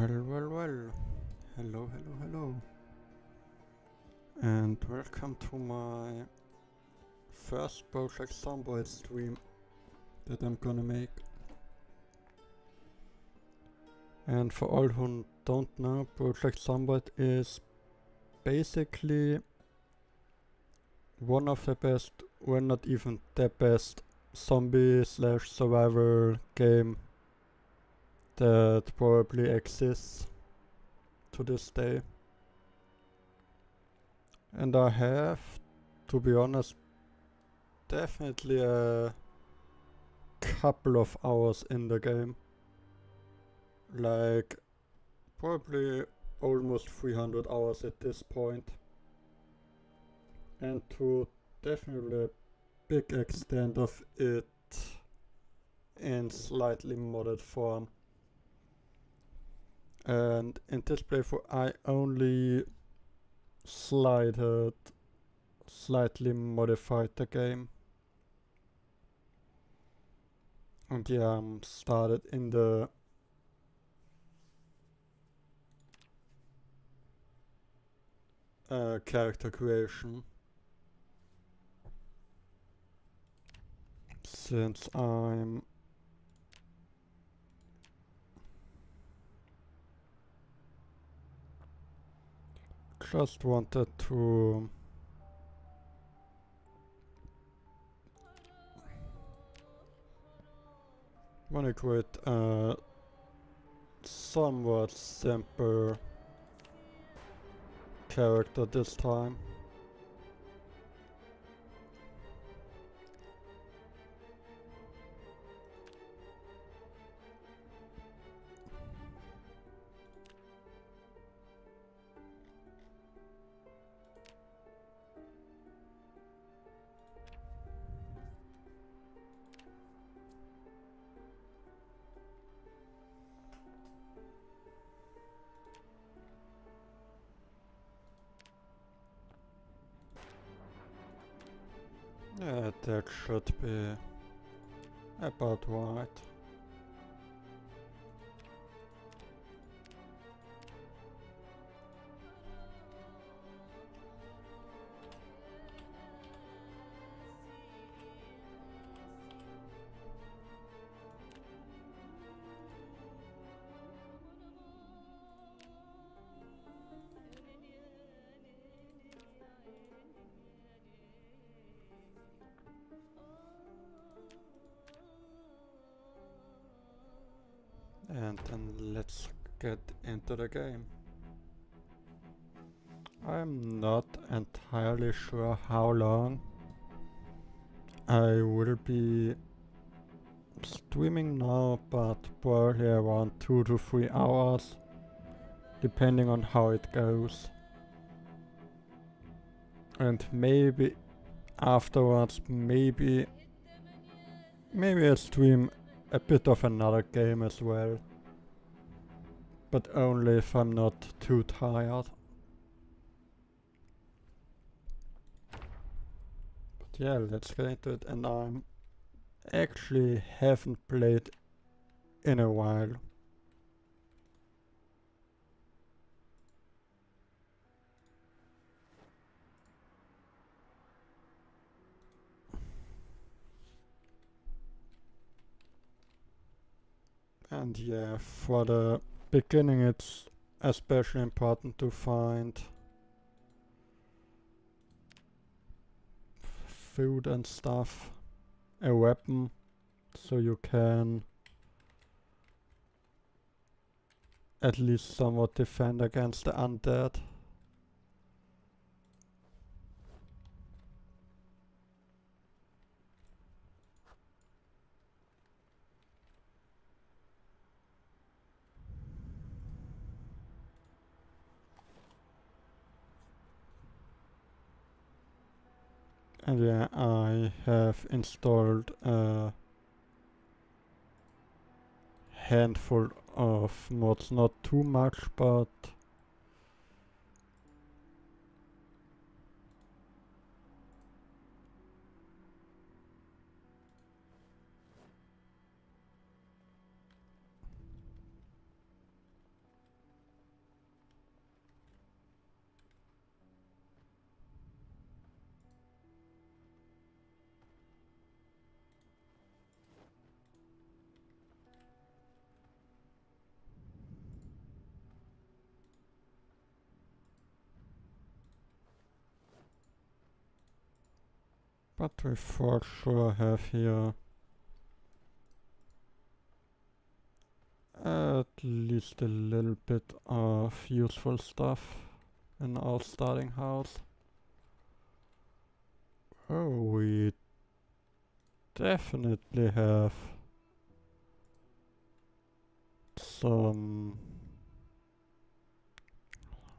Well. Hello. And welcome to my first Project Zomboid stream that I'm gonna make. And for all who don't know, Project Zomboid is basically one of the best, well not even the best, zombie/survival game that probably exists to this day. And I have, to be honest, definitely a couple of hours in the game. Like, probably almost 300 hours at this point. And to definitely a big extent of it in slightly modded form. And in this playthrough I only slightly modified the game. And yeah, started in the character creation, since I'm just wanted to create a somewhat simple character this time. Yeah, that should be about right. And then let's get into the game. I'm not entirely sure how long I will be streaming now, but probably around 2 to 3 hours, depending on how it goes. And maybe afterwards, maybe I stream a bit of another game as well, but only if I'm not too tired. But yeah, let's get into it. And I'm actually haven't played in a while. And yeah, for the beginning it's especially important to find food and stuff, a weapon, so you can at least somewhat defend against the undead. And yeah, I have installed a handful of mods, not too much, but But we for sure have here at least a little bit of useful stuff in our starting house. Oh, we definitely have some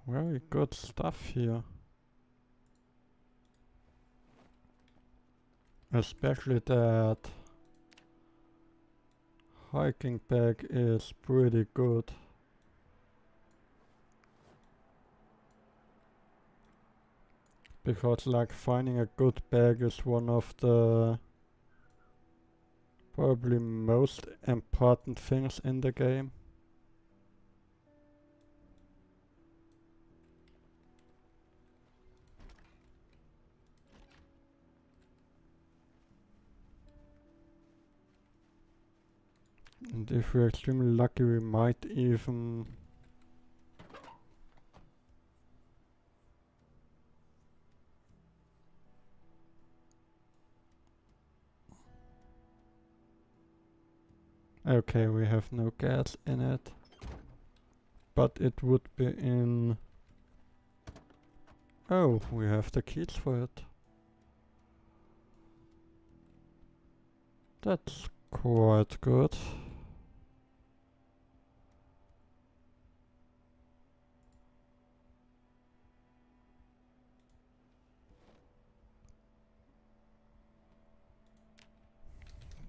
very good stuff here. Especially that hiking bag is pretty good. Because like finding a good bag is one of the probably most important things in the game. And if we're extremely lucky, we might even okay, we have no gas in it. But it would be in... Oh, we have the keys for it. That's quite good.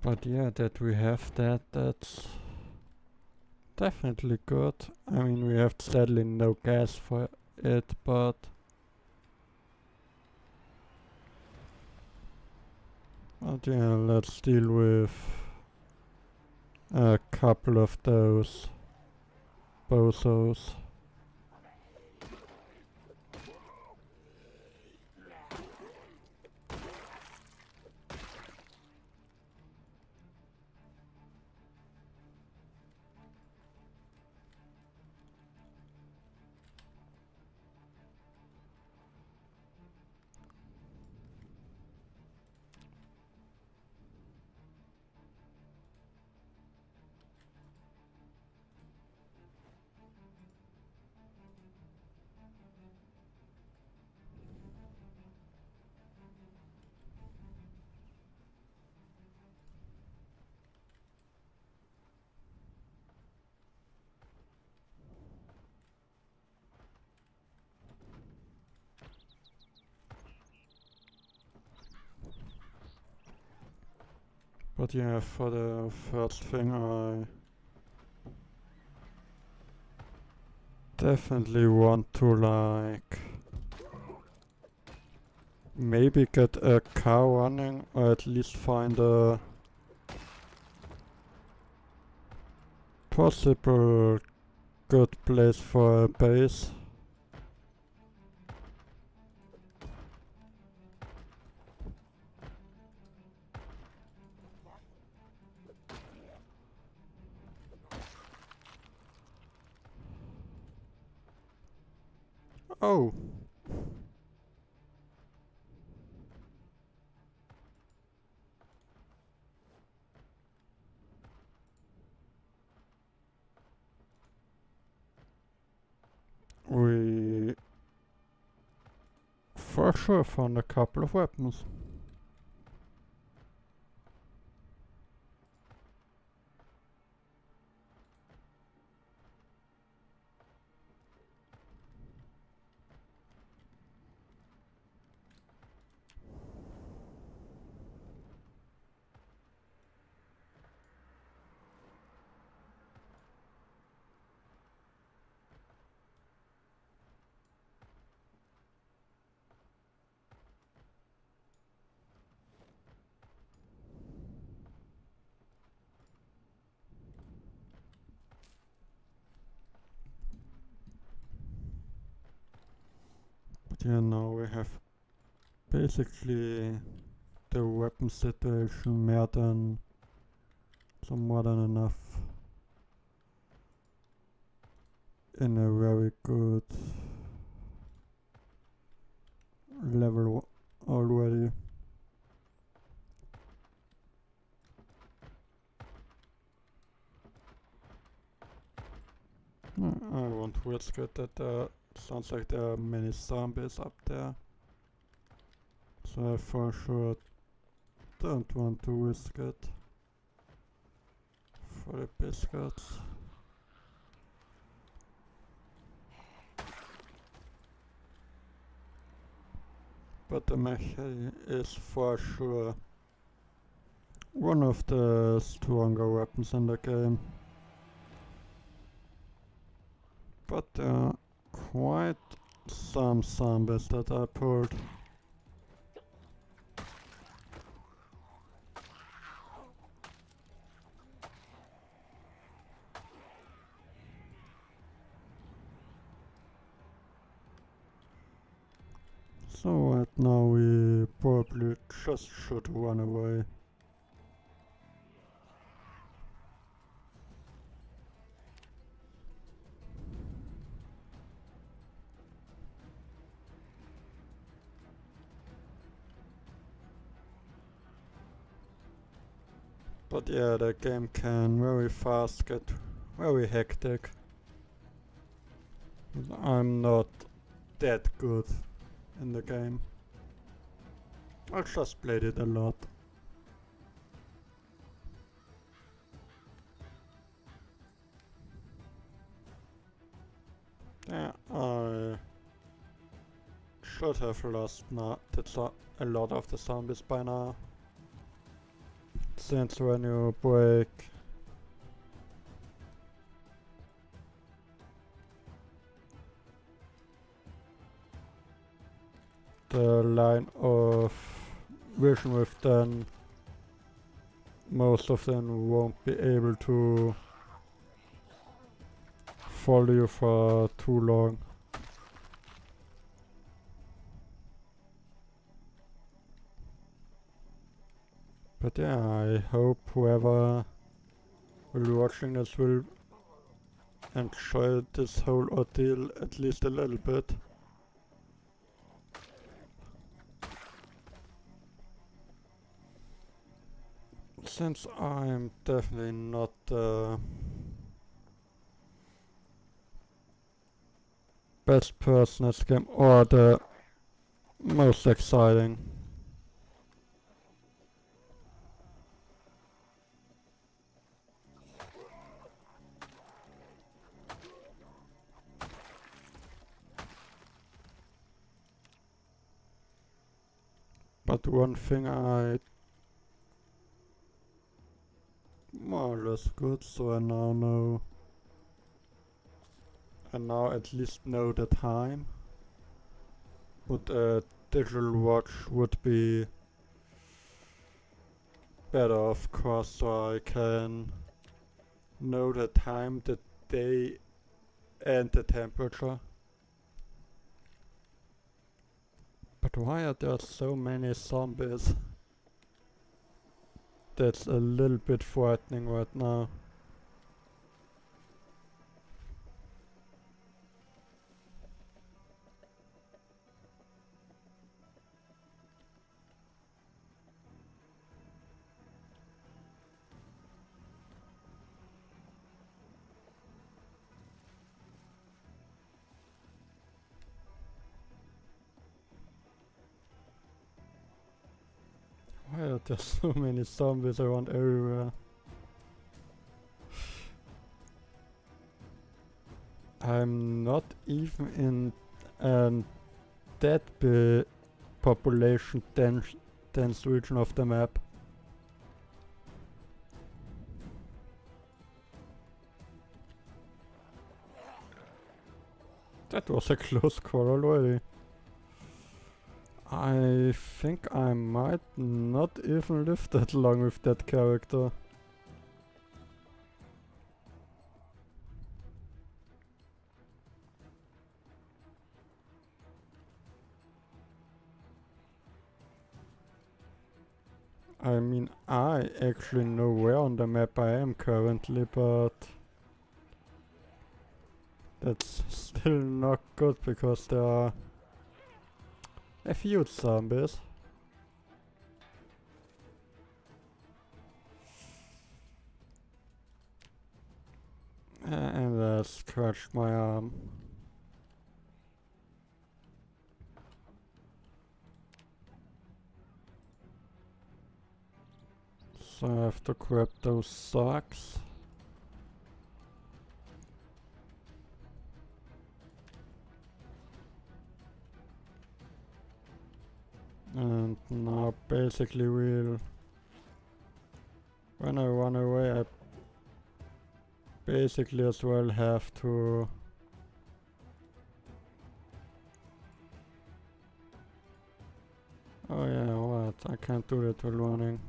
But yeah, that we have that, that's definitely good. I mean, we have sadly no gas for it, but yeah, let's deal with a couple of those bozos. But yeah, for the first thing I definitely want to like maybe get a car running or at least find a possible good place for a base. Oh! We for sure found a couple of weapons. But yeah, now we have basically the weapon situation more than enough in a very good level already. I won't risk it. That sounds like there are many zombies up there. So I for sure don't want to risk it for the biscuits. But the machete is for sure one of the stronger weapons in the game. But there are quite some zombies that I pulled. So right now we probably just should run away. But yeah, the game can very fast get very hectic. I'm not that good in the game. I just played it a lot. Yeah, I should have lost a lot of the zombies by now. Since when you break the line of vision with, then most of them won't be able to follow you for too long. But yeah, I hope whoever will be watching this will enjoy this whole ordeal at least a little bit. Since I'm definitely not the best person at this game or the most exciting. But one thing I more or less good, so I now at least know the time. But a digital watch would be better, of course, so I can know the time, the day, and the temperature. But why are there so many zombies? That's a little bit frightening right now. Why are there so many zombies around everywhere? I'm not even in a that big population dense region of the map. That was a close call already. I think I might not even live that long with that character. I mean, I actually know where on the map I am currently, but that's still not good because there are a few zombies. And I scratched my arm. So I have to grab those socks. And now basically when I run away, I basically as well have to oh yeah, what? I can't do that while running.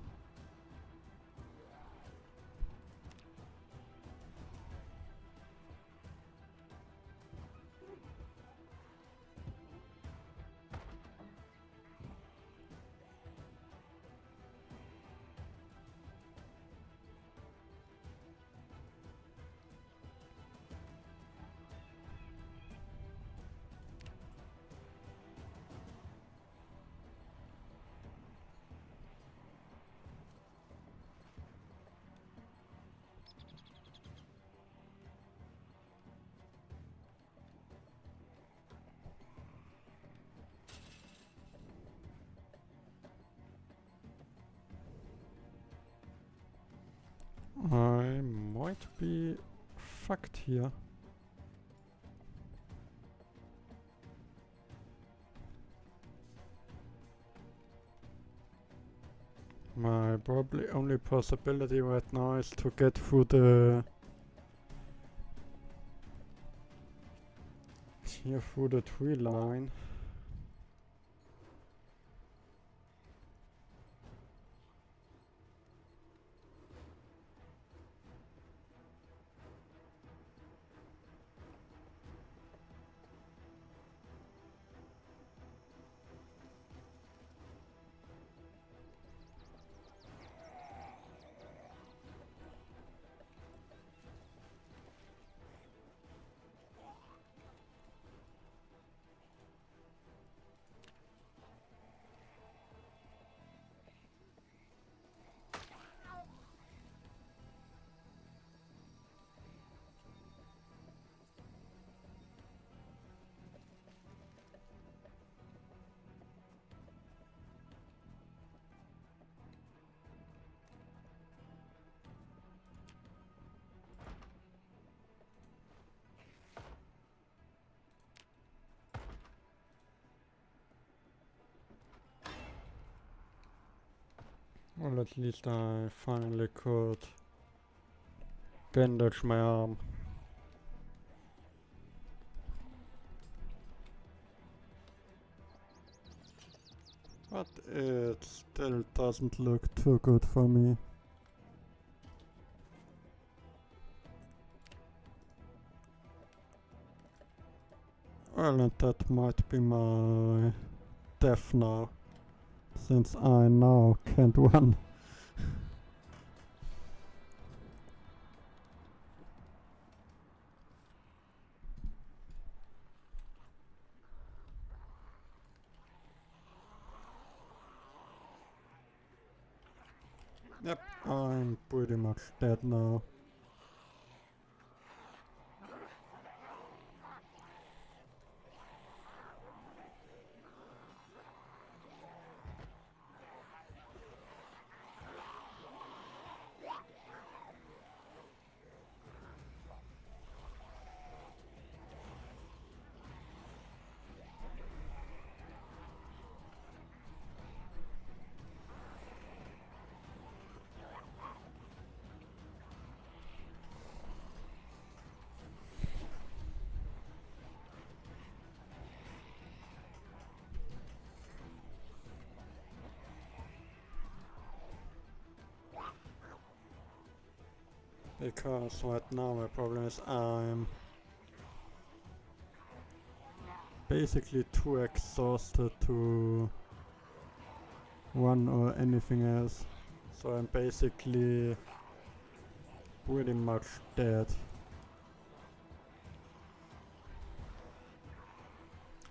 I might be fucked here. My probably only possibility right now is to get through the tree line. Well, at least I finally could bandage my arm. But it still doesn't look too good for me. Well, and that might be my death now, since I now can't run. Yep, I'm pretty much dead now. Because right now my problem is I'm basically too exhausted to run or anything else. So I'm basically pretty much dead.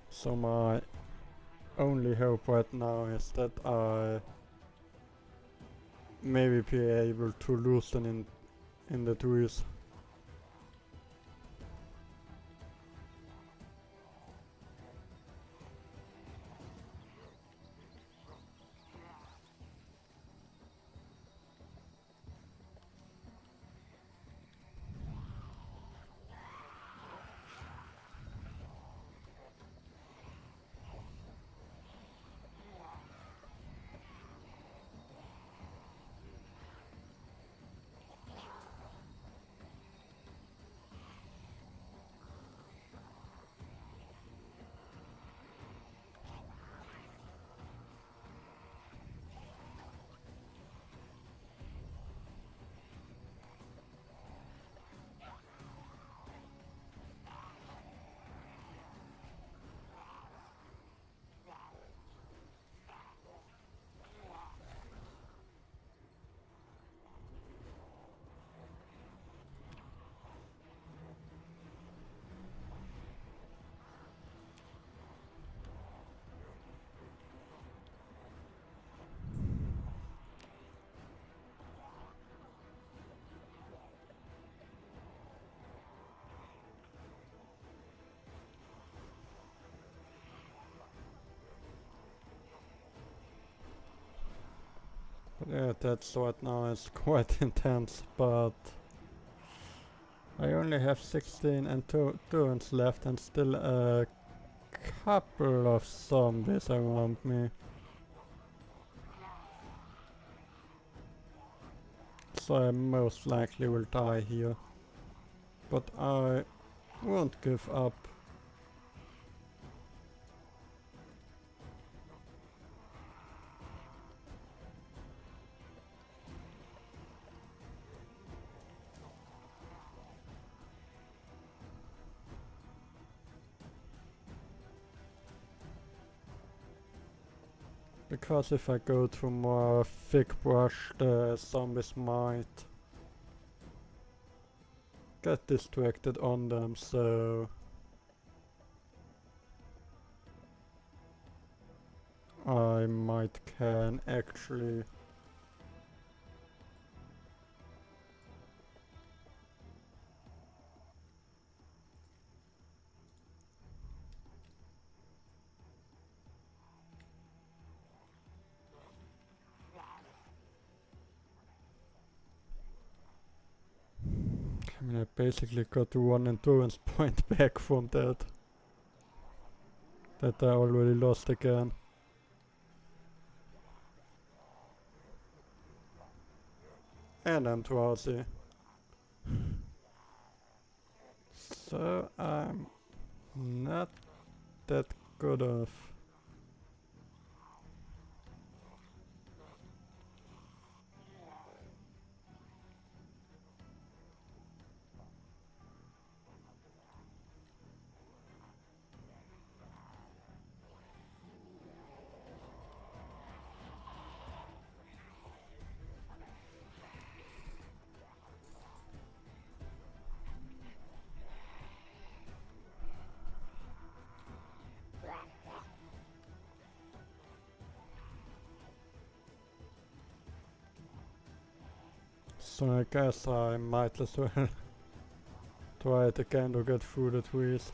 So my only hope right now is that I maybe be able to loosen in the trees. Yeah, that sword now is quite intense, but I only have 16 endurance left and still a couple of zombies around me. So I most likely will die here. But I won't give up. Because if I go to more thick brush, the zombies might get distracted on them, so I might can actually I mean I basically got 1 endurance point back from that I already lost again. And I'm drowsy. So I'm not that good off. So I guess I might as well try it again to get through the trees.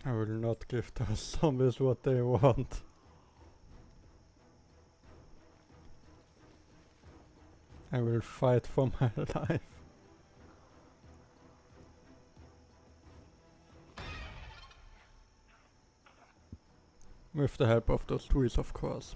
I will not give those zombies what they want. I will fight for my life. With the help of those trees, of course.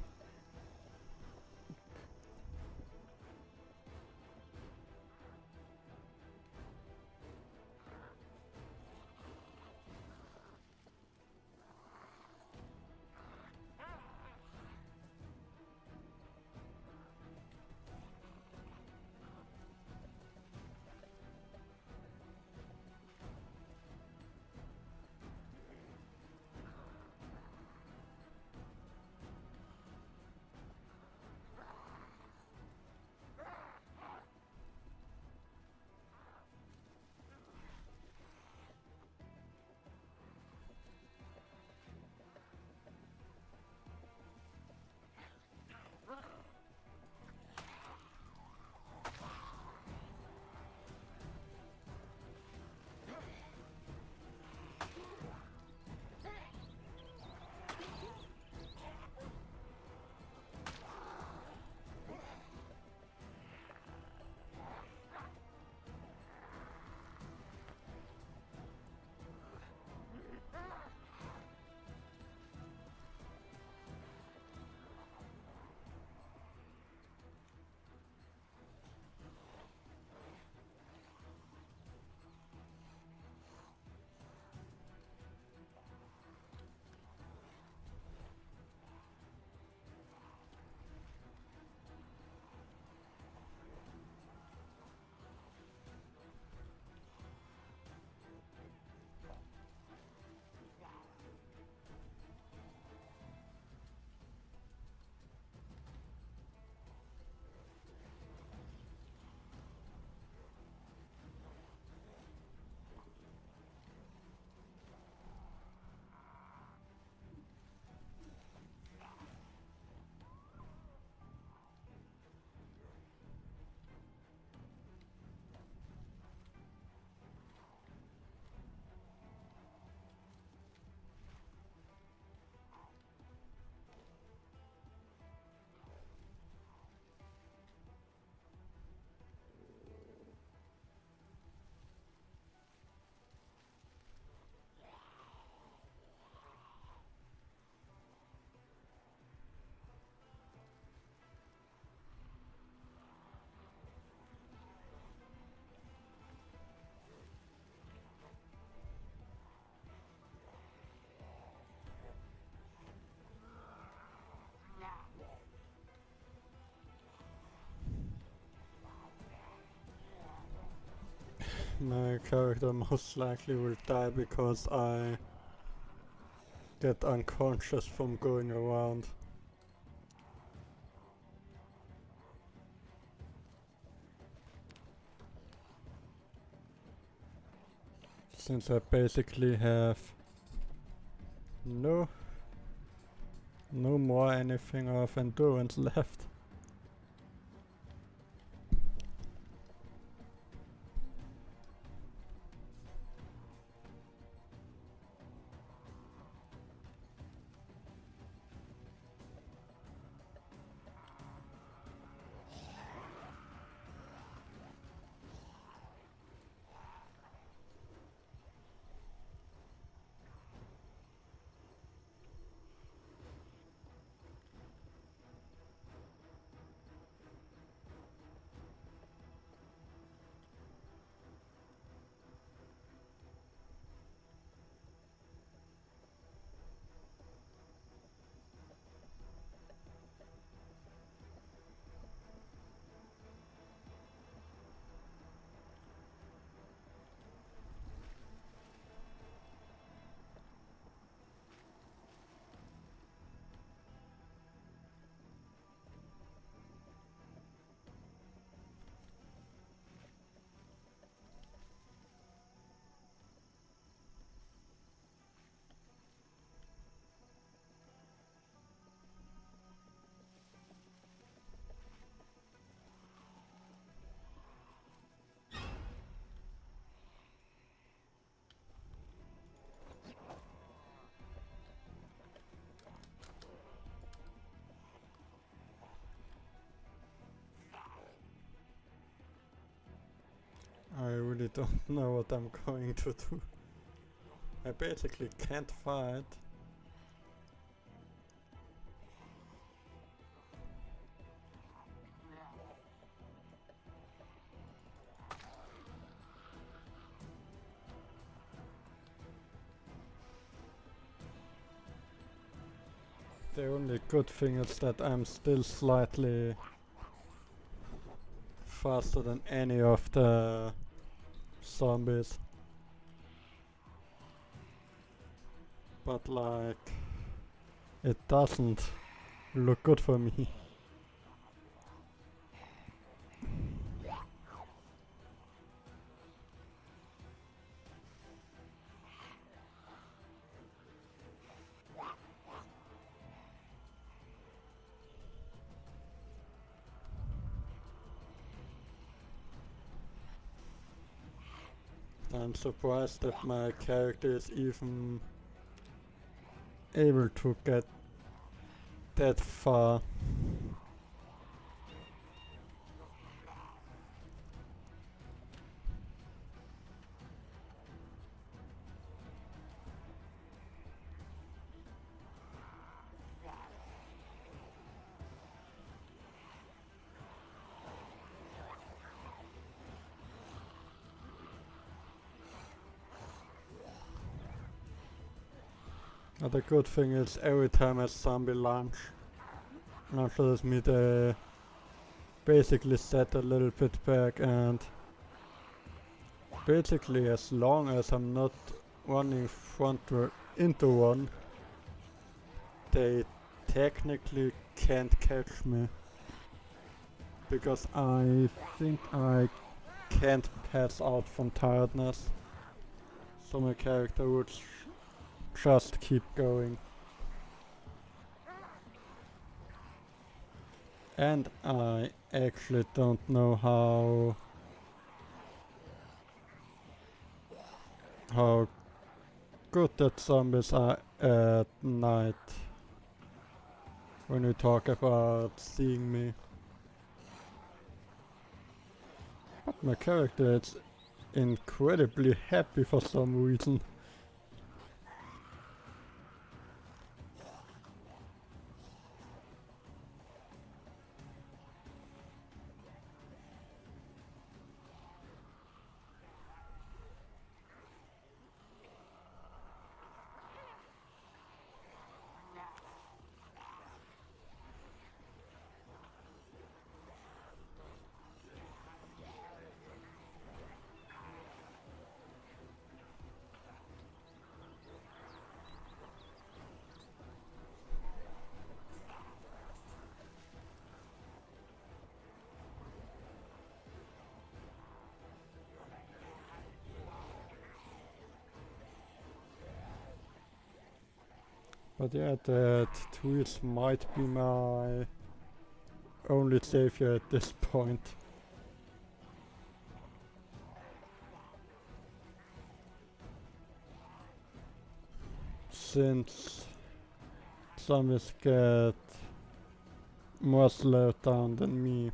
my character most likely will die because I get unconscious from going around. Since I basically have no more anything of endurance left. I really don't know what I'm going to do. I basically can't fight. The only good thing is that I'm still slightly faster than any of the zombies. But like, it doesn't look good for me. I'm surprised that my character is even able to get that far. The good thing is every time a zombie launches me, they basically set a little bit back, and basically as long as I'm not running into one, they technically can't catch me. Because I think I can't pass out from tiredness. So my character would just keep going. And I actually don't know how good that zombies are at night when we talk about seeing me. But my character is incredibly happy for some reason. But yeah, that twist might be my only savior at this point. Since zombies get more slowed down than me.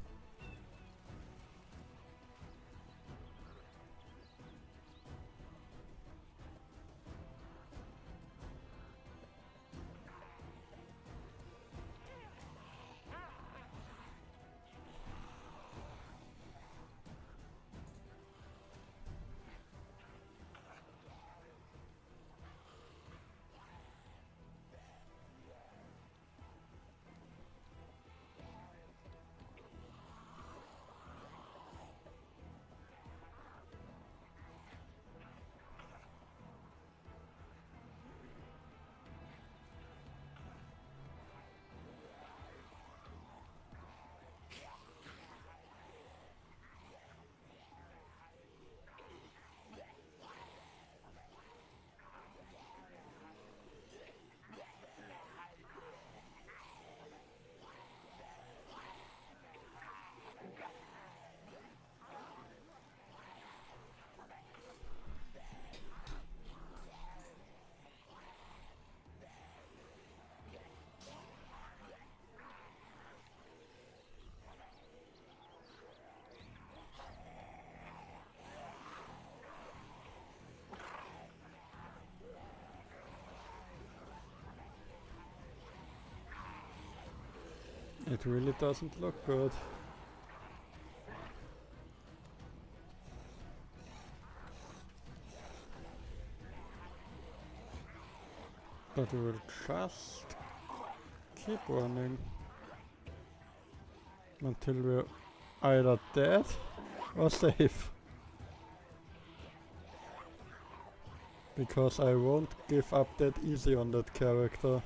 It really doesn't look good. But we'll just keep running until we're either dead or safe. Because I won't give up that easy on that character.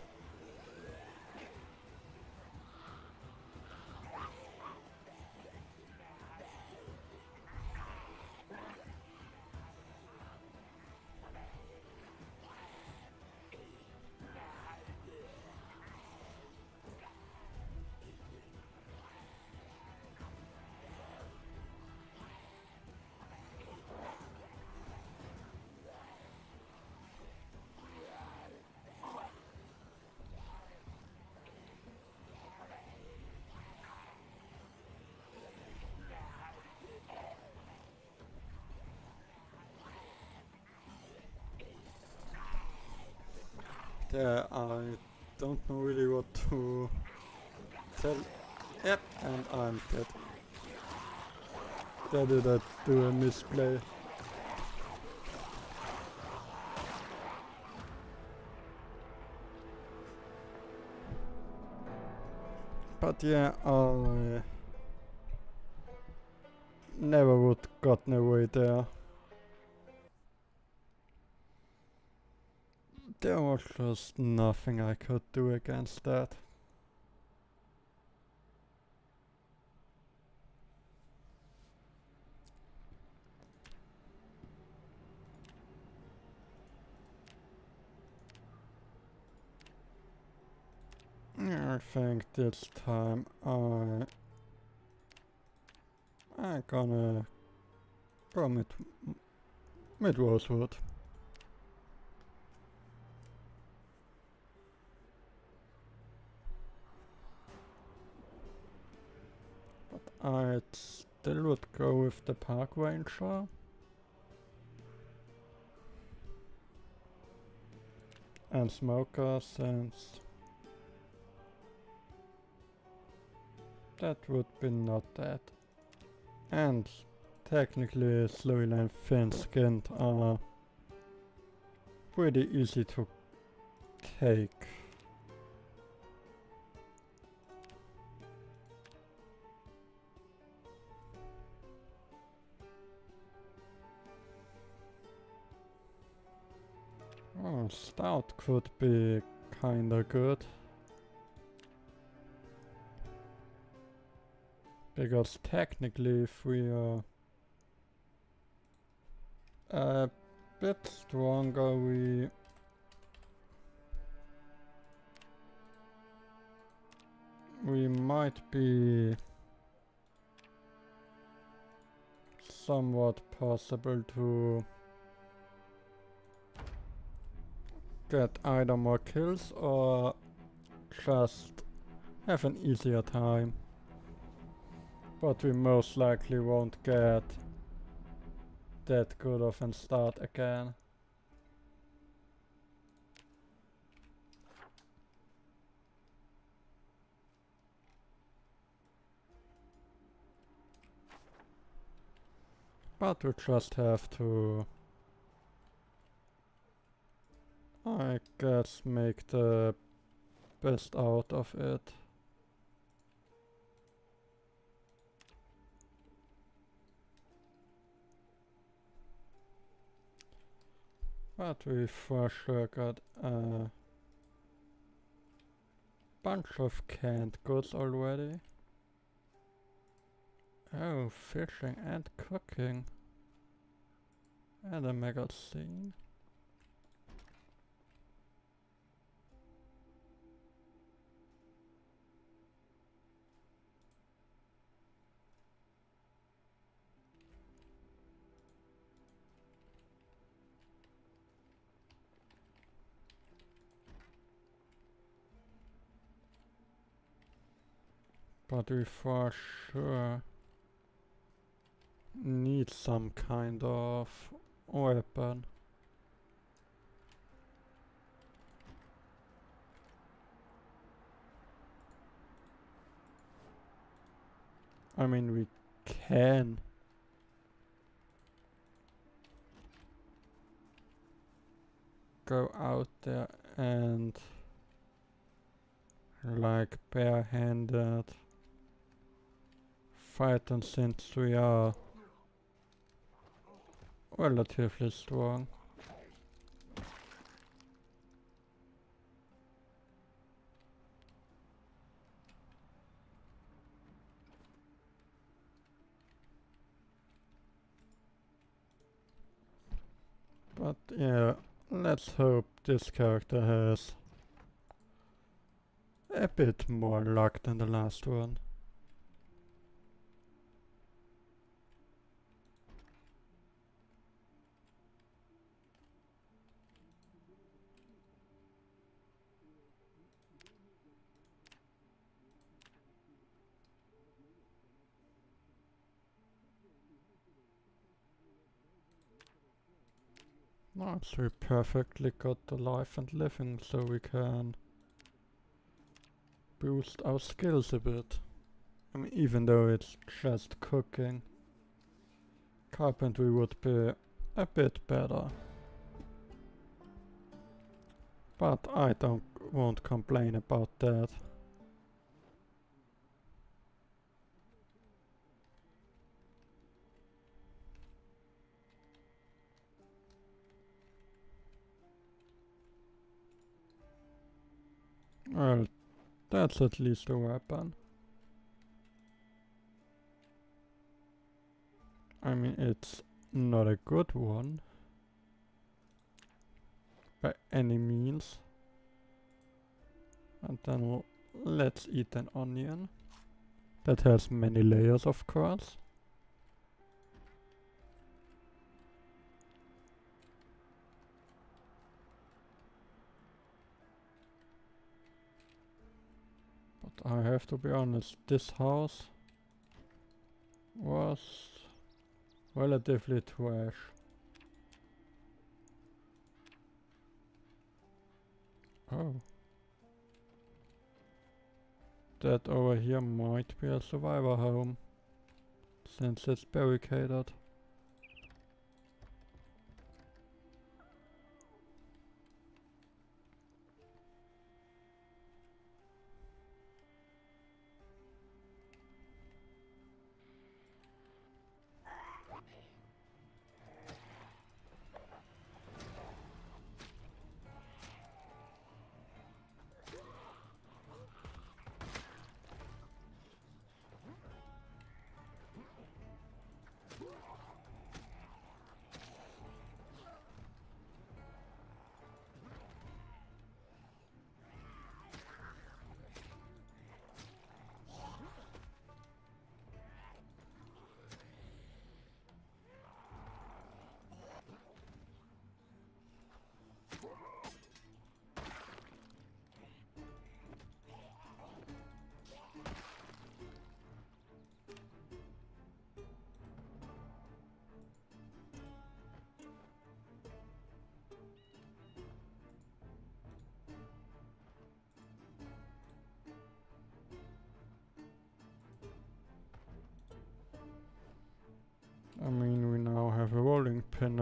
Yeah, I don't know really what to tell. Yep, and I'm dead. There did I do a misplay. But yeah, I never would gotten away there. There was just nothing I could do against that. I think this time I'm gonna go with Rosewood. But I'd still would go with the Park Ranger. And Smoker, since that would be not that. And technically Slowy and Thin Skinned are pretty easy to take. Oh, Stout could be kinda good. Because technically if we are a bit stronger, we we might be somewhat possible to get either more kills or just have an easier time. But we most likely won't get that good of a start again. But we just have to, I guess, make the best out of it. But we for sure got a bunch of canned goods already. Oh, fishing and cooking. And a magazine. But we for sure need some kind of weapon. I mean, we can go out there and like barehanded fight them since we are relatively strong. But yeah, let's hope this character has a bit more luck than the last one. Nice, we perfectly got the life and living so we can boost our skills a bit. I mean, even though it's just cooking, carpentry would be a bit better. But I won't complain about that. Well, that's at least a weapon. I mean, it's not a good one by any means. And then let's eat an onion. That has many layers, of course. But I have to be honest, this house was relatively trash. Oh. That over here might be a survivor home, since it's barricaded.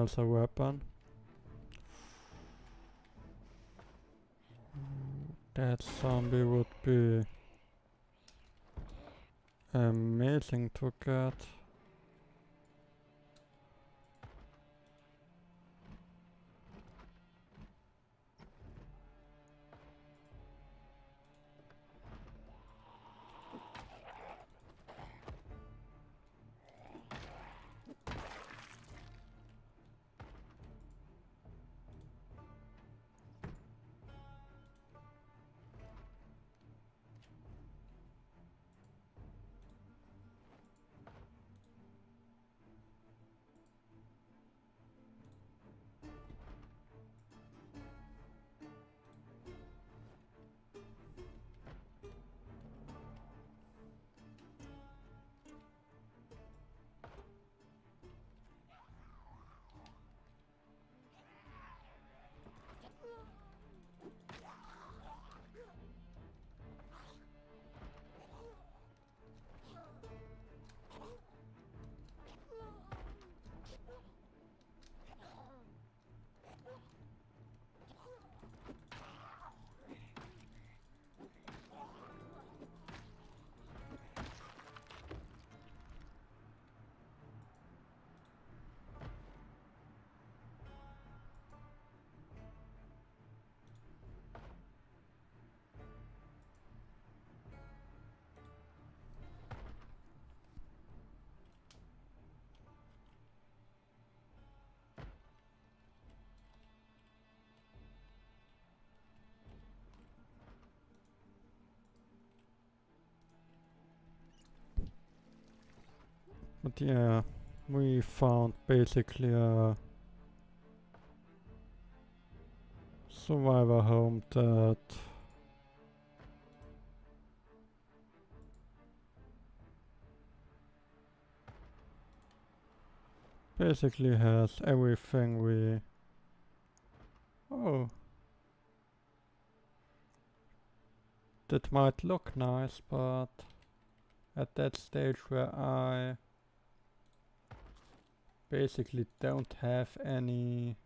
as a weapon. That zombie would be amazing to get. But yeah, we found basically a survivor home that basically has everything we... Oh, that might look nice, but at that stage where I basically don't have any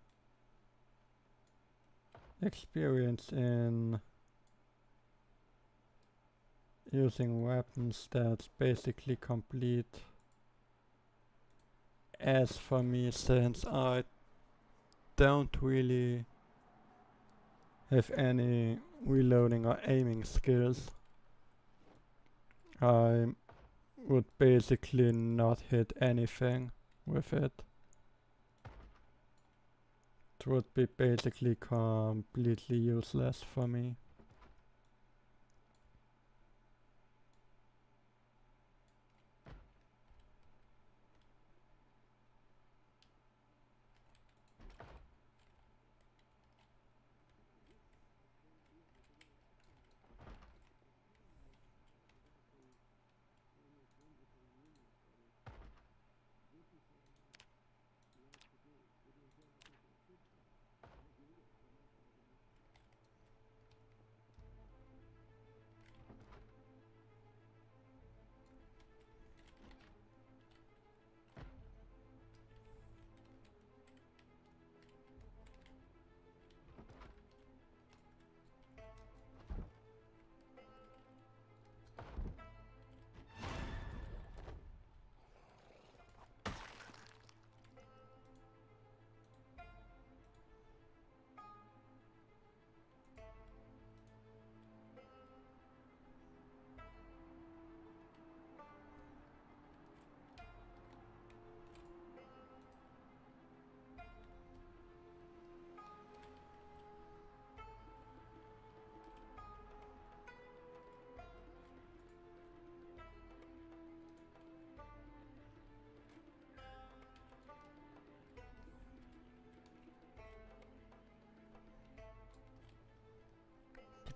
experience in using weapons, that's basically complete as for me, since I don't really have any reloading or aiming skills. I would basically not hit anything with it. It would be basically completely useless for me.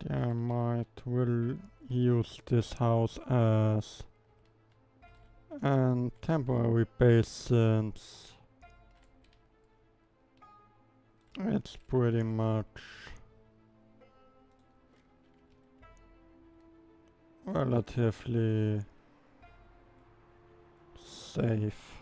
But yeah, I might will use this house as a temporary base, since it's pretty much relatively safe.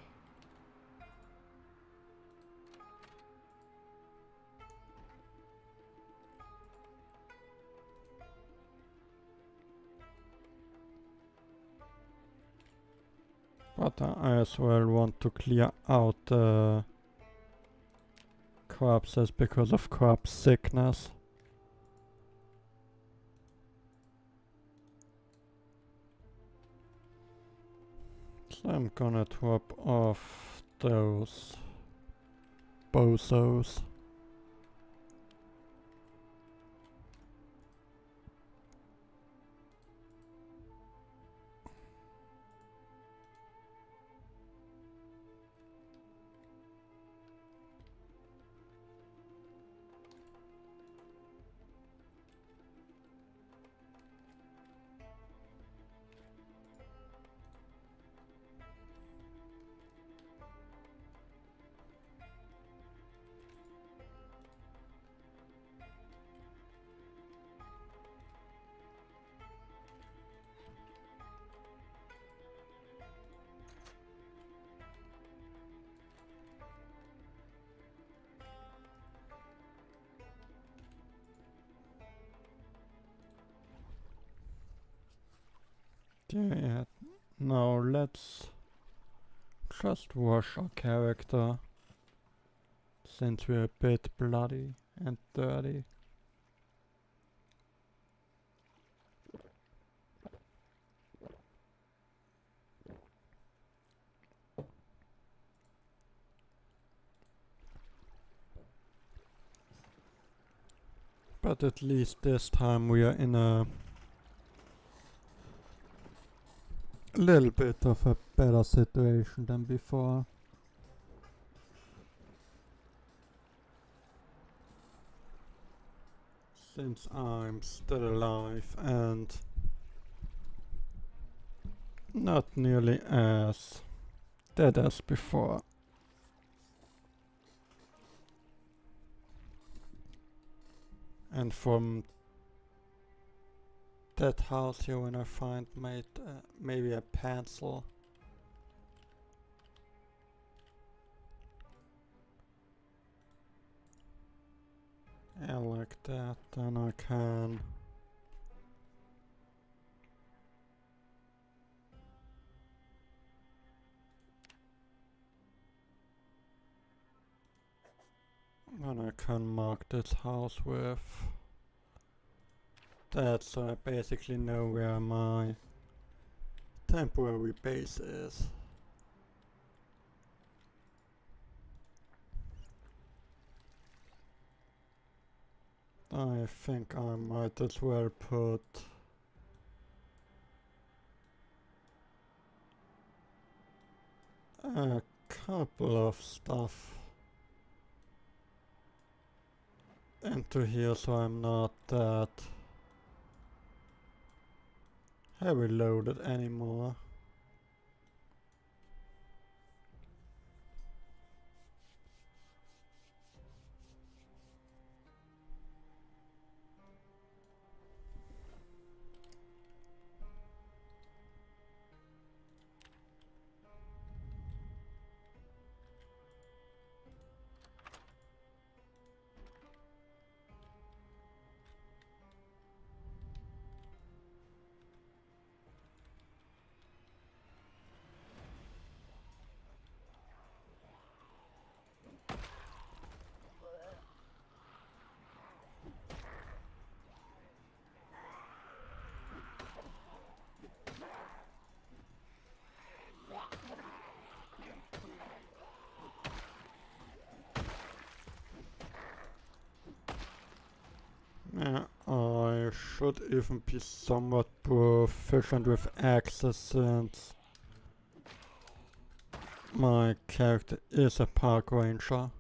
But I as well want to clear out the corpses because of corpse sickness. So I'm gonna drop off those bozos. Yeah, now let's just wash our character, since we're a bit bloody and dirty. But at least this time we are in a little bit of a better situation than before. Since I'm still alive and not nearly as dead as before. And from that house here, when I find maybe a pencil. Yeah, like that, then I can mark this house with that, so I basically know where my temporary base is. I think I might as well put a couple of stuff into here so I'm not that heavy loaded anymore. Yeah, I should even be somewhat proficient with axes since my character is a park ranger.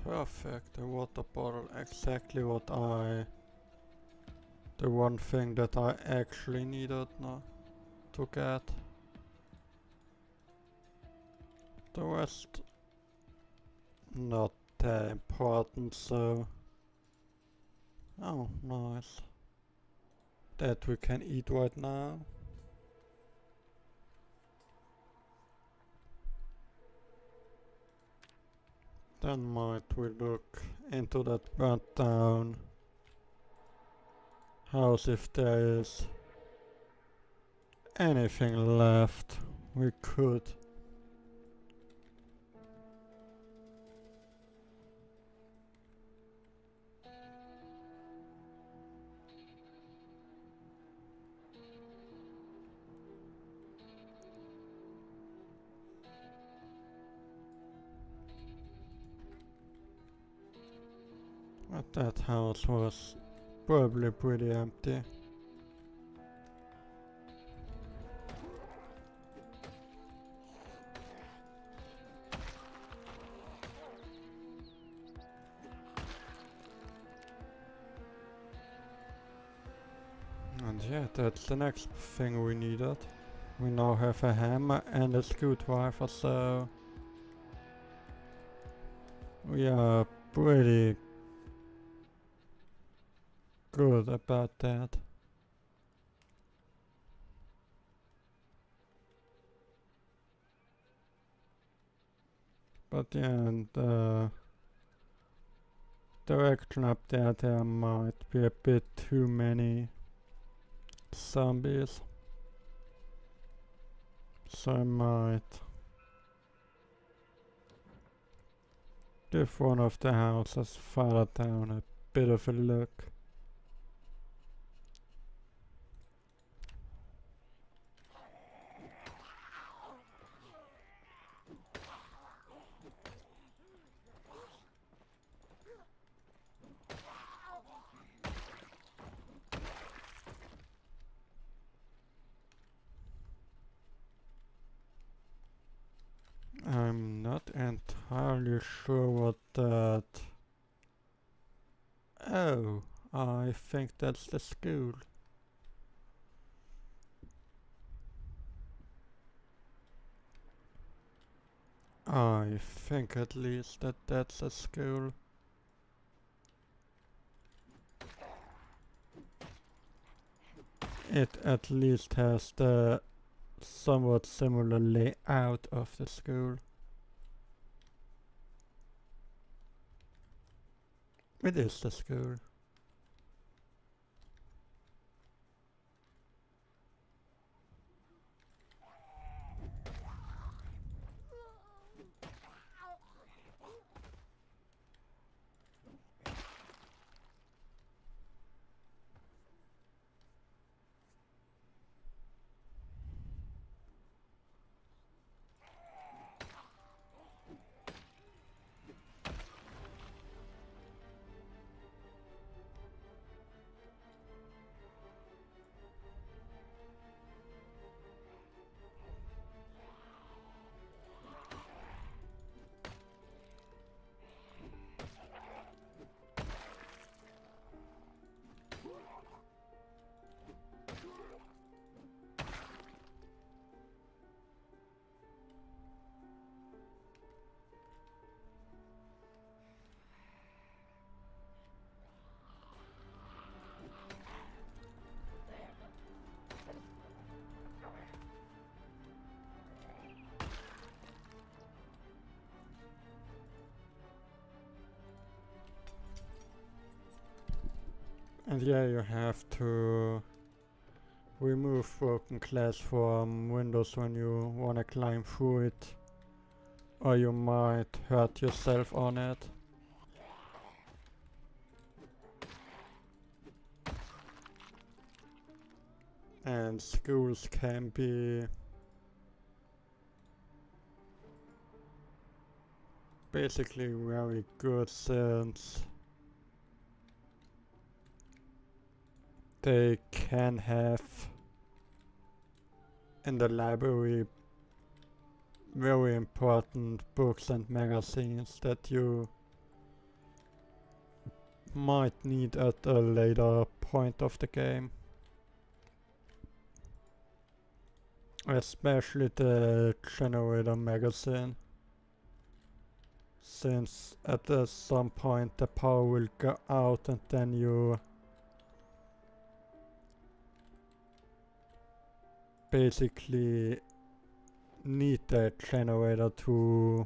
Perfect, the water bottle, exactly what the one thing that I actually needed now to get. The rest not that important, so oh nice. That we can eat right now. Then might we look into that burnt down house if there is anything left we could. But that house was probably pretty empty. And yeah, that's the next thing we needed. We now have a hammer and a screwdriver, so we are pretty good about that. But yeah, and direction up there might be a bit too many zombies. So I might give one of the houses farther down a bit of a look. I'm not entirely sure what that... Oh, I think that's the school. I think at least that that's a school. It at least has the somewhat similar layout of the school. It is the school. And yeah, you have to remove broken glass from windows when you wanna climb through it, or you might hurt yourself on it. And schools can be basically very good since they can have in the library very important books and magazines that you might need at a later point of the game. Especially the generator magazine, since at some point the power will go out and then you basically need that generator to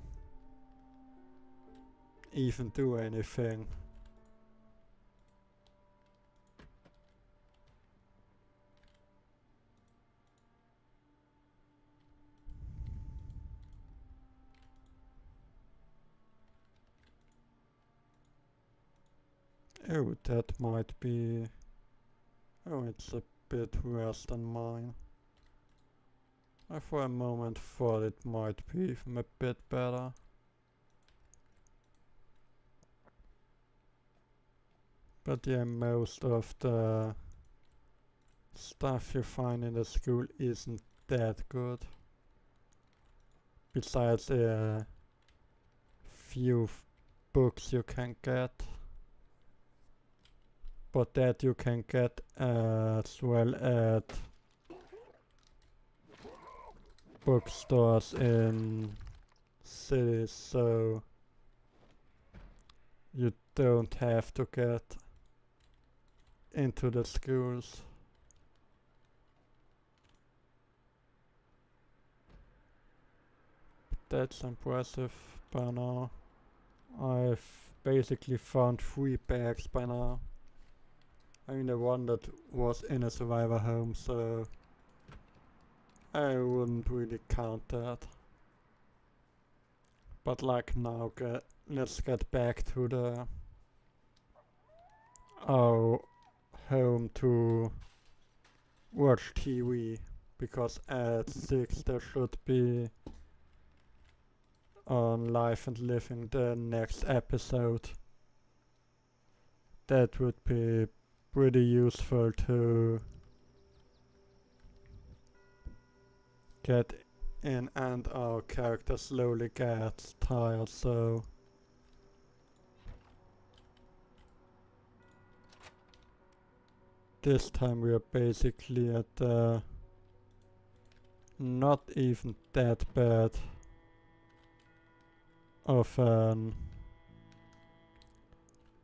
even do anything. Oh, that might be... Oh, it's a bit worse than mine. I for a moment thought it might be even a bit better. But yeah, most of the stuff you find in the school isn't that good. Besides a few books you can get. But that you can get as well at bookstores in cities, so you don't have to get into the schools. That's impressive by now. I've basically found 3 bags by now. I mean the one that was in a survivor home, so I wouldn't really count that. But like now, let's get back to the our home to watch TV, because at 6 there should be on Life and Living the next episode. That would be pretty useful to get in, and our character slowly gets tired, so this time we are basically at the not even that bad of an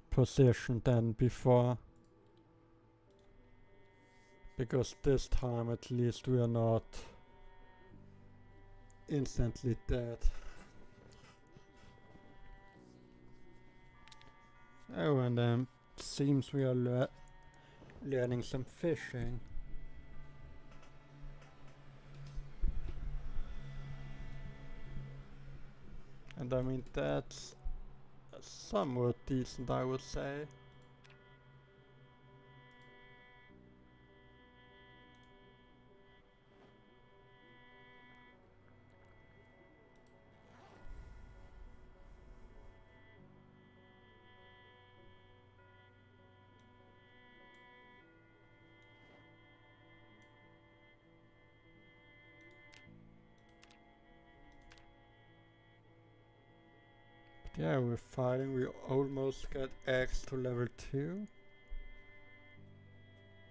position than before, because this time at least we are not instantly dead. Oh, and seems we are learning some fishing. And I mean that's somewhat decent, I would say. But yeah, we're fighting. We almost got X to level 2.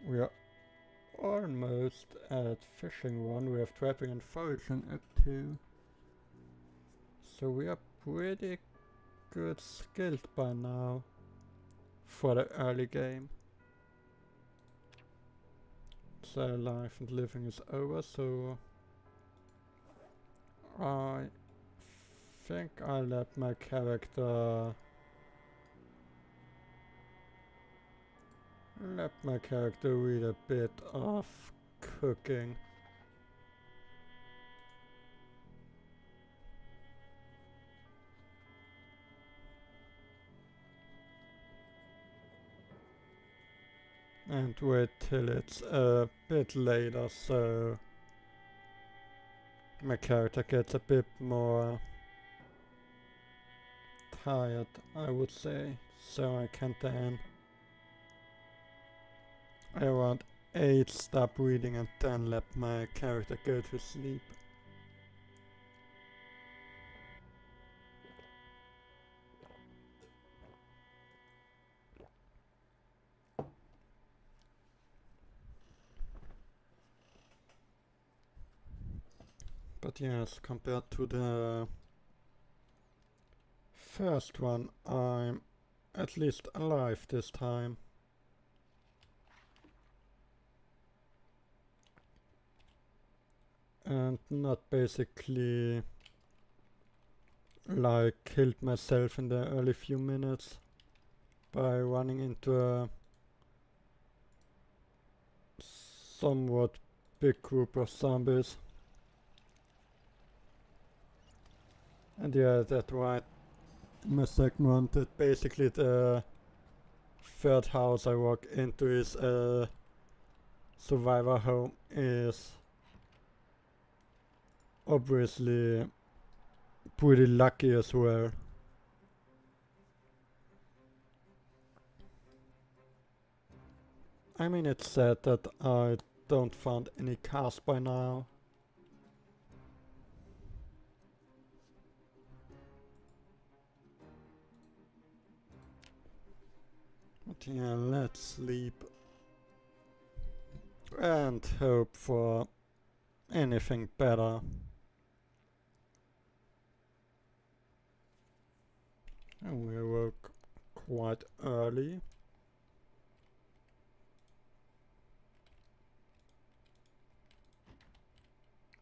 We are almost at fishing 1. We have trapping and foraging at 2. So we are pretty good skilled by now for the early game. So Life and Living is over, so I think I'll let my character read a bit of cooking. And wait till it's a bit later, so my character gets a bit more tired, I would say, so I can then around 8 stop reading and then let my character go to sleep. But yes, compared to the first one, I'm at least alive this time. And not basically like killed myself in the early few minutes by running into a somewhat big group of zombies. And yeah, that's right. My second one, that basically the third house I walk into is a survivor home is obviously pretty lucky as well. I mean, it's sad that I don't find any cars by now. But yeah, let's sleep and hope for anything better. And we woke quite early.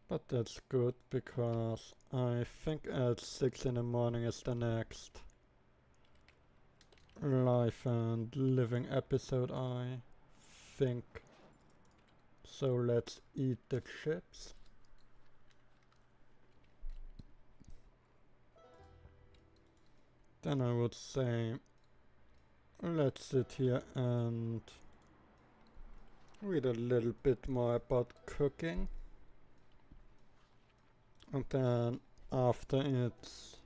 But that's good because I think at 6 in the morning is the next live and living episode, I think. So let's eat the chips. Then I would say let's sit here and read a little bit more about cooking. And then after it's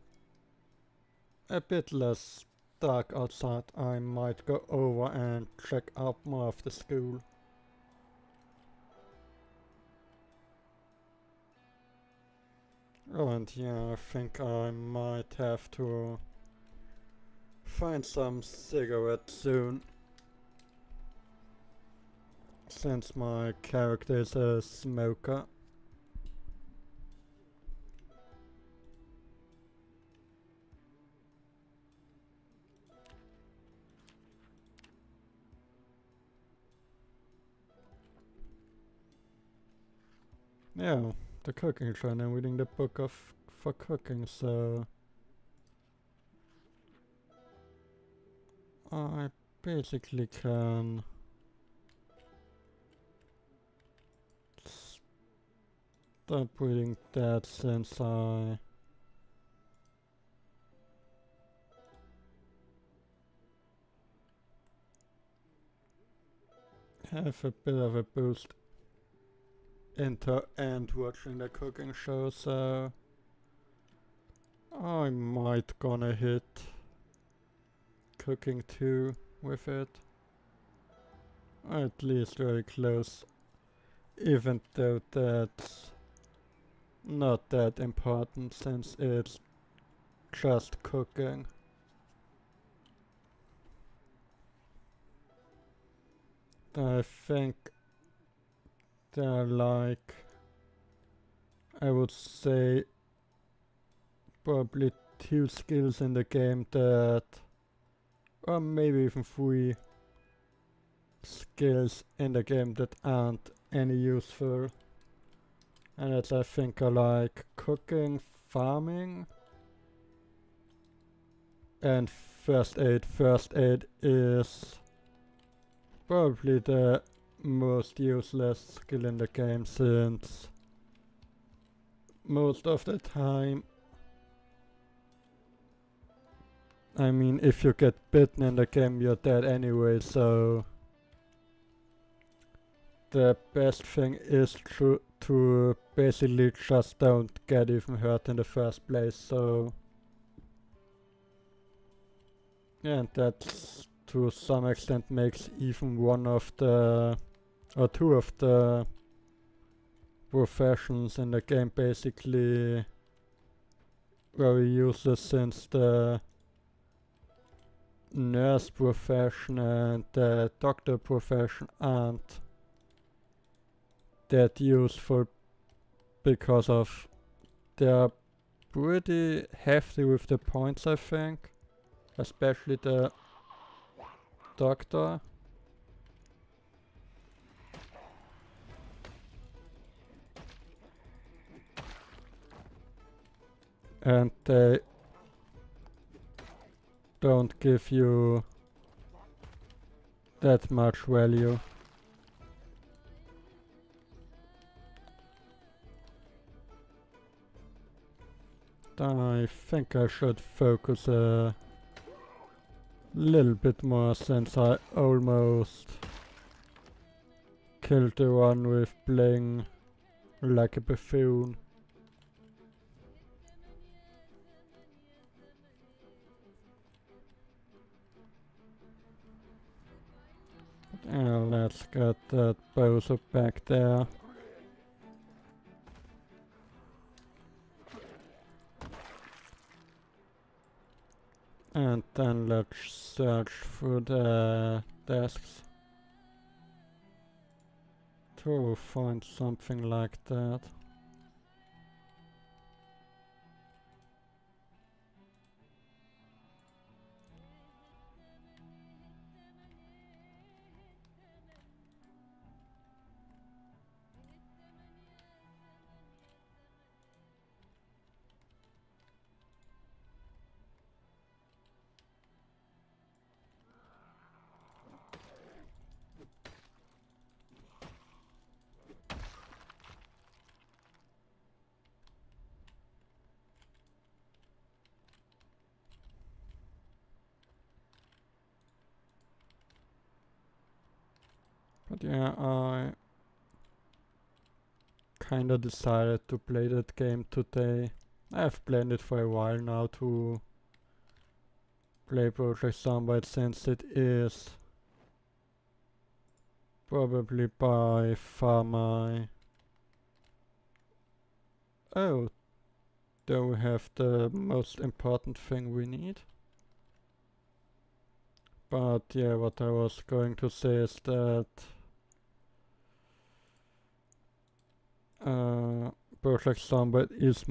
a bit less dark outside, I might go over and check out more of the school. Oh, and yeah, I think I might have to find some cigarettes soon, since my character is a smoker. Yeah, the cooking trend. I'm reading the book for cooking, so I basically can stop reading that since I have a bit of a boost into and watching the cooking show, so I might gonna hit cooking 2 with it. At least very close, even though that's not that important since it's just cooking. I think there are like, I would say, probably 2 skills in the game that, or maybe even 3 skills in the game that aren't any useful. And that's, I think, are like cooking, farming, and first aid. First aid is probably the most useless skill in the game, since most of the time, I mean, if you get bitten in the game, you're dead anyway, so the best thing is to basically just don't get even hurt in the first place, so yeah, and that's to some extent makes even one of the, or 2 of the professions in the game basically very useless, since the nurse profession and the doctor profession aren't that useful because of they're pretty hefty with the points, I think, especially the doctor. And they don't give you that much value. I think I should focus a Little bit more since I almost killed the one with playing like a buffoon. Let's get that Bowser back there. And then let's search through the desks to find something like that. But yeah, I kinda decided to play that game today. I've planned it for a while now to play Project Zomboid since it is probably by far my... Oh, do we have the most important thing we need? But yeah, what I was going to say is that Project Zomboid is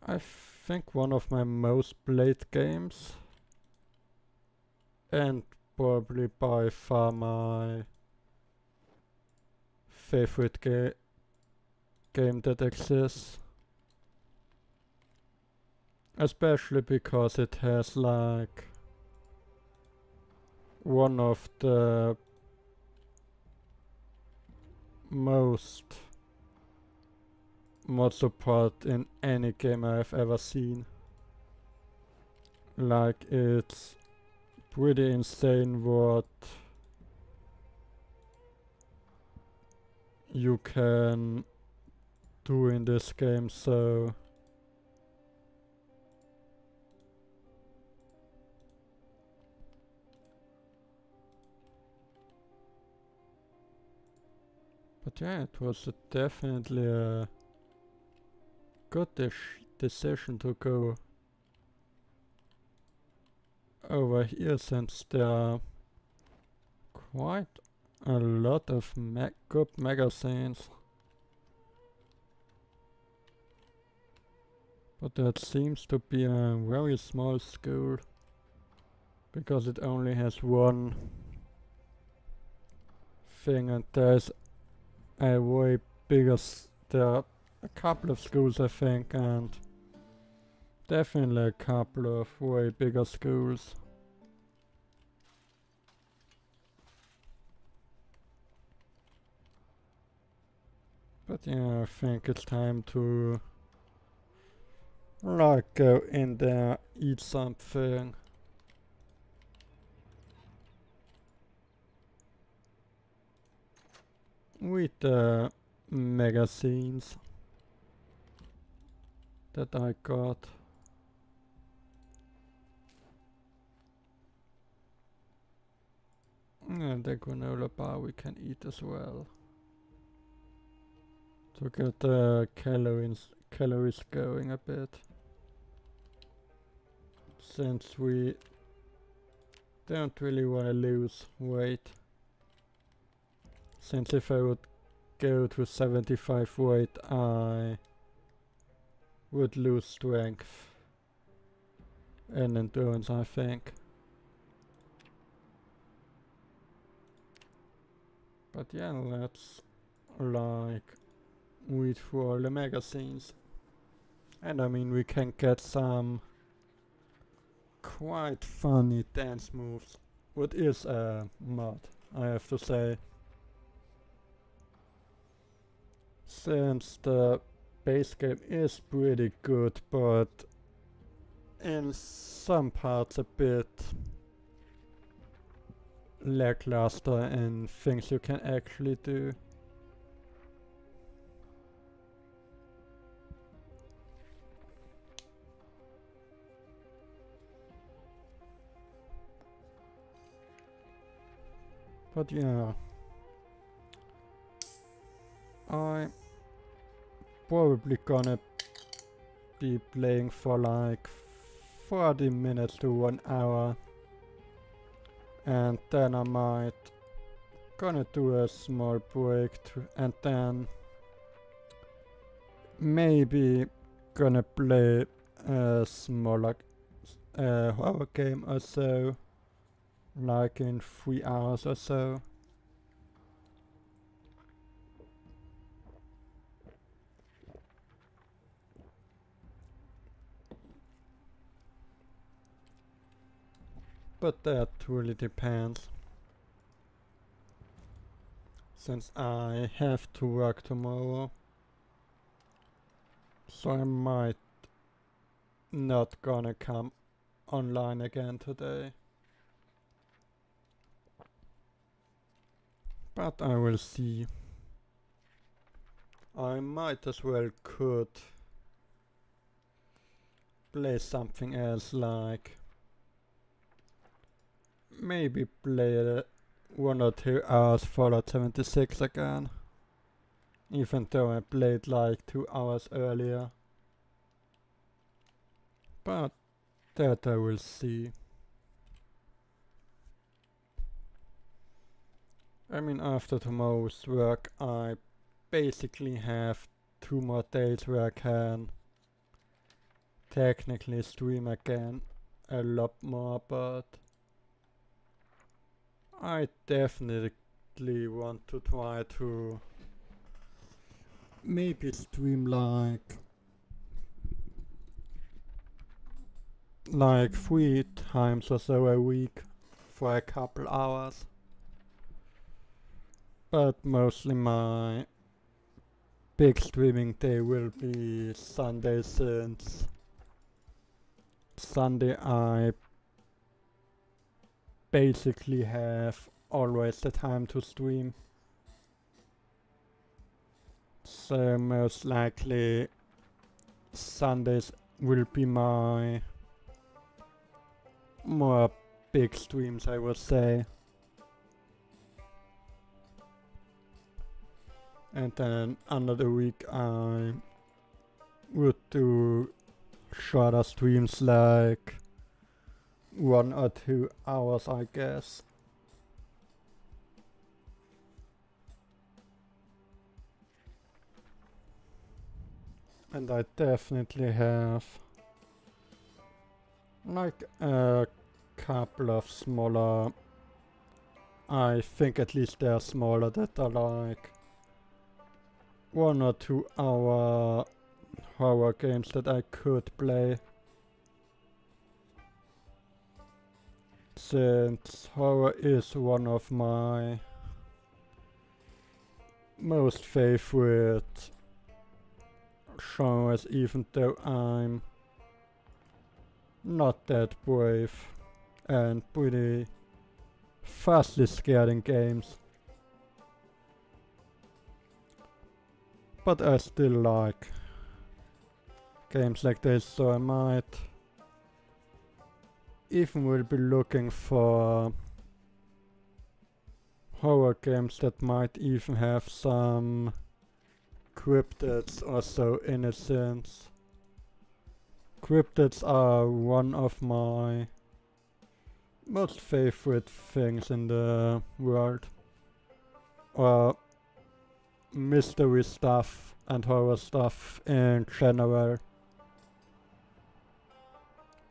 I think one of my most played games, and probably by far my favorite game that exists. Especially because it has like one of the most mod support in any game I've ever seen. Like, it's pretty insane what you can do in this game, so but yeah, it was definitely a good decision to go over here, since there are quite a lot of good magazines. But that seems to be a very small school, because it only has one thing, and there's a way bigger... there are a couple of schools, I think, and definitely a couple of way bigger schools. But yeah, I think it's time to like go in there, eat something. With the magazines that I got. And the granola bar we can eat as well, to get the calories going a bit, since we don't really want to lose weight. Since if I would go to 75 weight, I would lose strength and endurance, I think. But yeah, let's like read through all the magazines. And I mean, we can get some quite funny dance moves. What is a mod, I have to say. Since the base game is pretty good, but in some parts a bit lackluster in things you can actually do. But yeah, I'm probably gonna be playing for like 40 minutes to 1 hour, and then I might gonna do a small break and then maybe gonna play a smaller horror game or so, like in 3 hours or so. But that really depends, since I have to work tomorrow, so I might not gonna come online again today. But I will see. I might as well could play something else, like maybe play 1 or 2 hours Fallout 76 again, even though I played like 2 hours earlier. But that I will see. I mean, after tomorrow's work I basically have 2 more days where I can technically stream again a lot more, but I definitely want to try to maybe stream like 3 times or so a week for a couple hours. But mostly my big streaming day will be Sunday, since Sunday I basically have always the time to stream. So most likely Sundays will be my more big streams, I would say. And then another week I would do shorter streams, like 1 or 2 hours, I guess. And I definitely have like a couple of smaller, I think at least they're smaller, that are like 1 or 2 hour horror games that I could play, since horror is one of my most favorite genres, even though I'm not that brave and pretty fastly scared in games. But I still like games like this, so I might even will be looking for horror games that might even have some cryptids or so in a sense. Cryptids are one of my most favorite things in the world, or mystery stuff and horror stuff in general,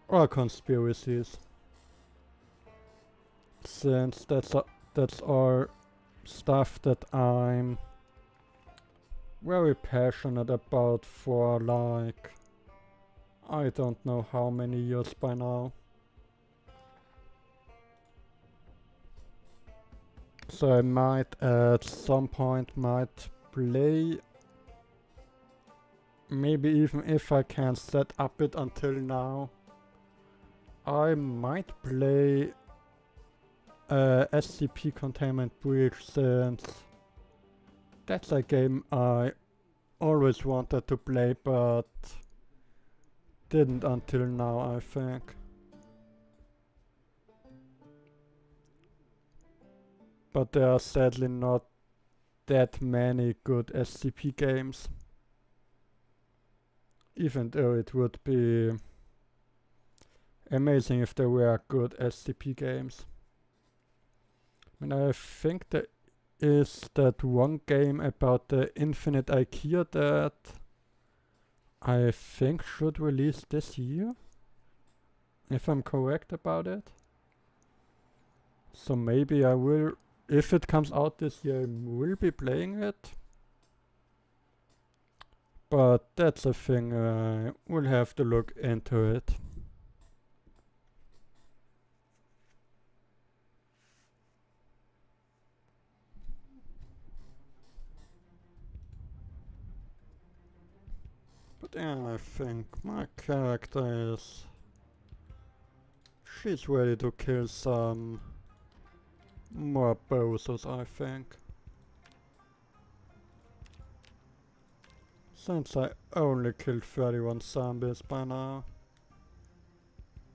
or conspiracies, since that's all stuff that I'm very passionate about for like I don't know how many years by now. So I might at some point might play, maybe even if I can set up it until now, I might play SCP Containment Breach, since that's a game I always wanted to play but didn't until now, I think. But there are sadly not that many good SCP games. Even though it would be amazing if there were good SCP games. I mean, I think there is that one game about the infinite IKEA that I think should release this year, if I'm correct about it. So maybe I will, if it comes out this year, I will be playing it. But that's a thing, we'll have to look into it. But yeah, I think my character is... she's ready to kill some more bosses, I think. Since I only killed 31 zombies by now,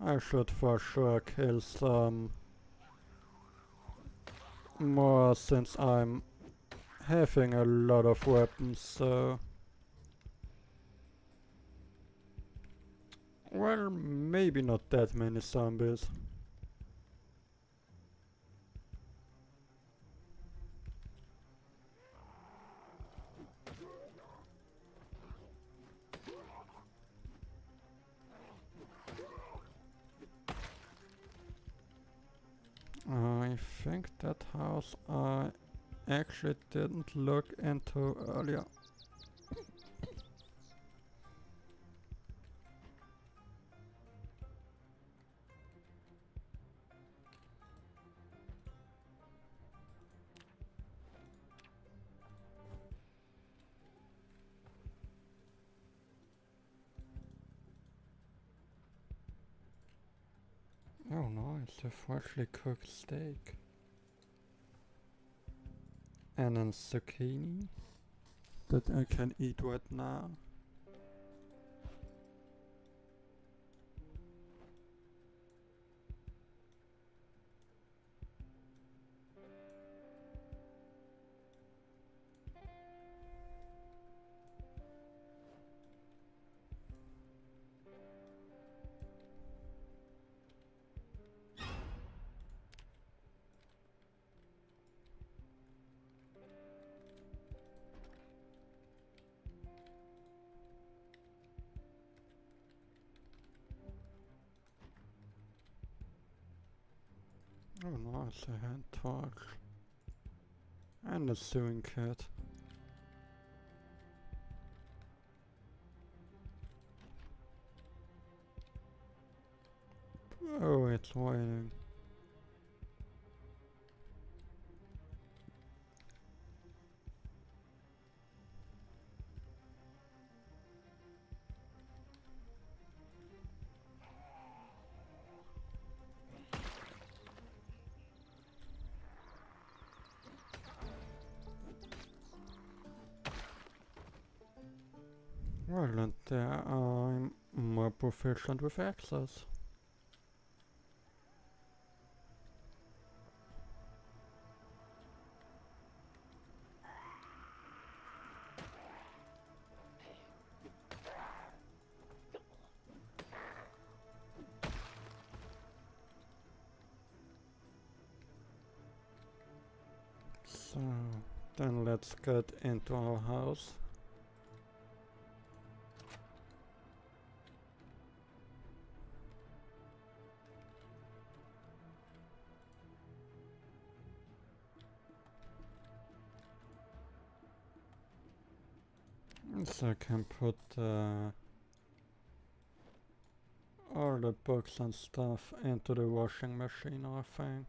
I should for sure kill some more, since I'm having a lot of weapons, so... well, maybe not that many zombies. I think that house I actually didn't look into earlier. Oh nice, a freshly cooked steak. And a zucchini that I can eat right now. Oh nice, a hand torch. And a sewing kit. Oh, it's raining. Well, and there I'm more proficient with axes. So, then let's get into our house. So I can put all the books and stuff into the washing machine, I think.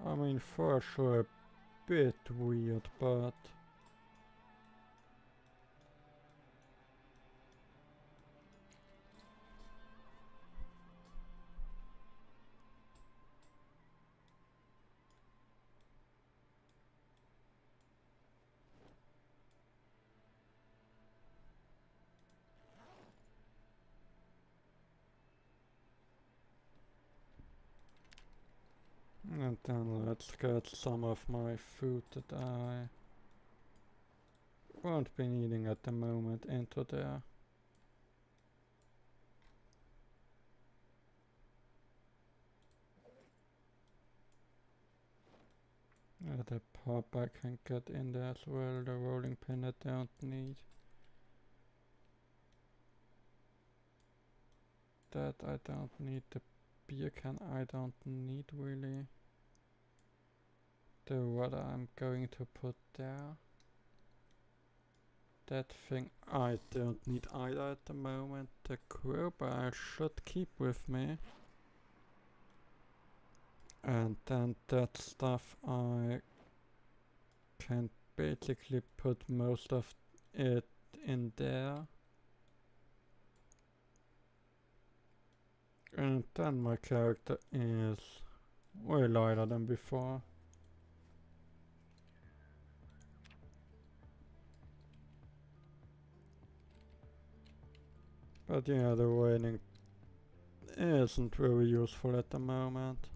I mean, for sure, bit weird, but and then let's get some of my food that I won't be needing at the moment into there. The pop I can get in there as well, the rolling pin I don't need. That I don't need, the beer can I don't need really. The water I'm going to put there. That thing I don't need either at the moment. The crowbar I should keep with me. And then that stuff I can basically put most of it in there. And then my character is way lighter than before. But yeah, the raining isn't very useful at the moment.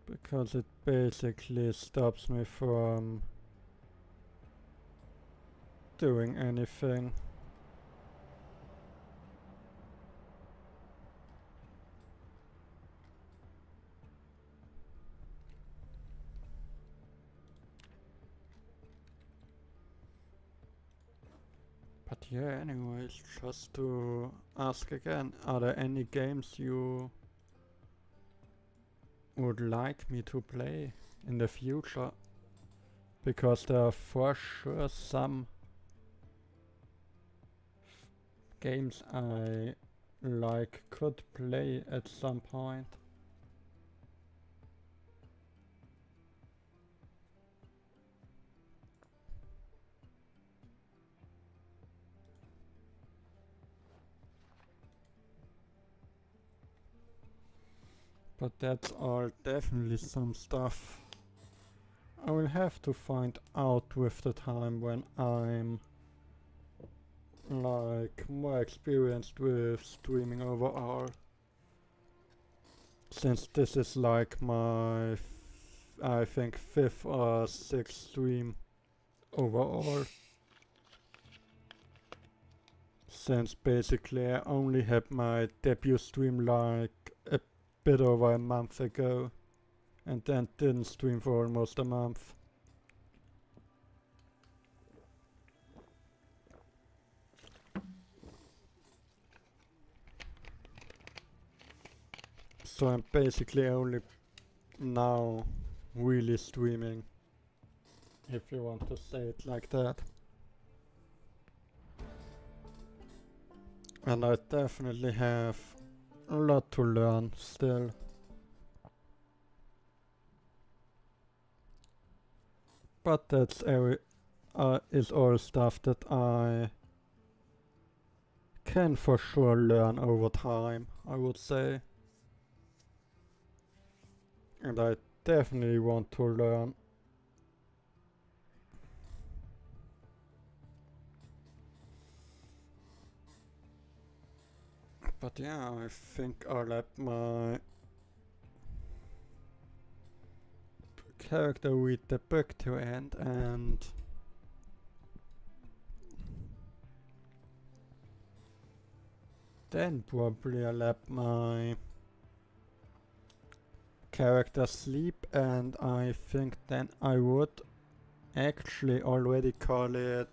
Because it basically stops me from doing anything. But yeah, anyways, just to ask again, are there any games you would like me to play in the future? Because there are for sure some games I could play at some point. But that's all definitely some stuff I will have to find out with the time when I'm like more experienced with streaming overall. Since this is like my I think 5th or 6th stream overall. Since basically I only had my debut stream like a bit over a month ago. And then didn't stream for almost a month. So I'm basically only now really streaming, if you want to say it like that. And I definitely have a lot to learn still. But that's is all stuff that I can for sure learn over time, I would say. And I definitely want to learn. But yeah, I think I'll let my character read the book to end, and then probably I'll let my character sleep, and I think then I would actually already call it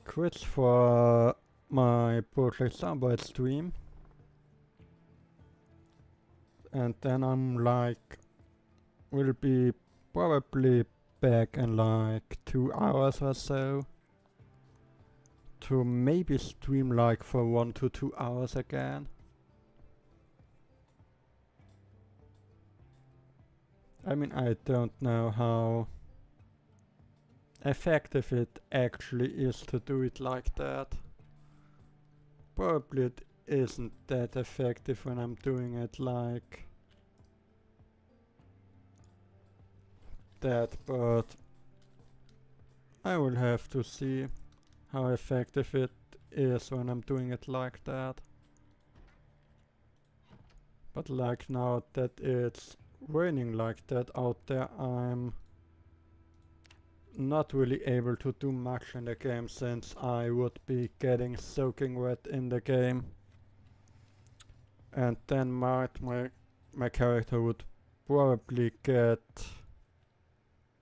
quits for my Project Zomboid stream. And then I'm like, will be probably back in like 2 hours or so. To maybe stream like for 1 to 2 hours again. I mean, I don't know how effective it actually is to do it like that. Probably it isn't that effective when I'm doing it like that, but I will have to see how effective it is when I'm doing it like that. But like now that it's raining like that out there, I'm not really able to do much in the game since I would be getting soaking wet in the game. And then my character would probably get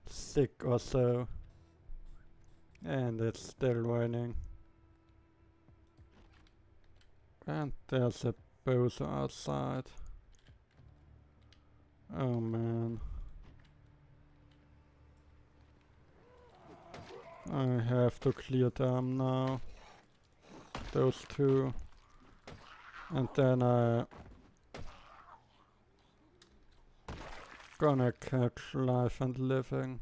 sick or so. And it's still raining. And there's a Bowser outside. Oh man. I have to clear them now. Those two. And then I gonna catch Life and Living.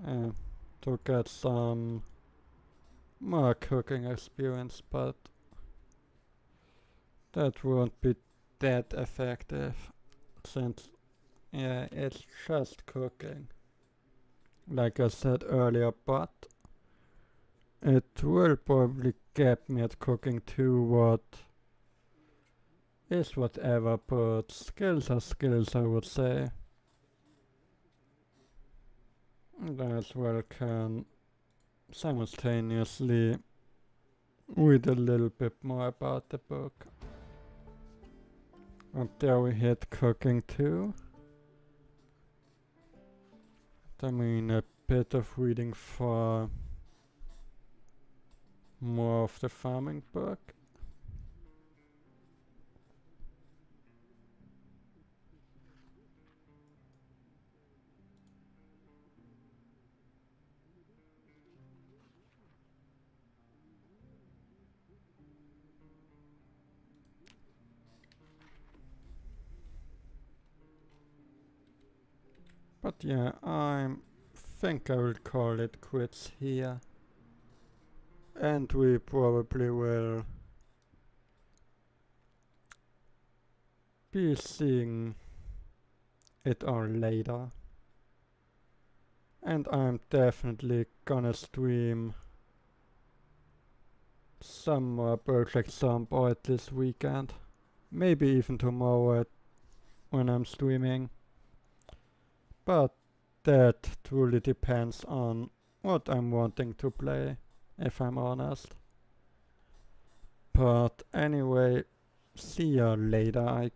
And to get some more cooking experience, but that won't be that effective since, yeah, it's just cooking. Like I said earlier, but it will probably get me at cooking too, what is whatever, but skills are skills, I would say. And I as well can simultaneously read a little bit more about the book. And there we hit cooking too. I mean, a bit of reading for more of the farming book. But yeah, I think I will call it quits here. And we probably will be seeing it all later. And I'm definitely gonna stream some more Project Zomboid this weekend. Maybe even tomorrow when I'm streaming. But that truly depends on what I'm wanting to play, if I'm honest. But anyway, see ya later, I guess.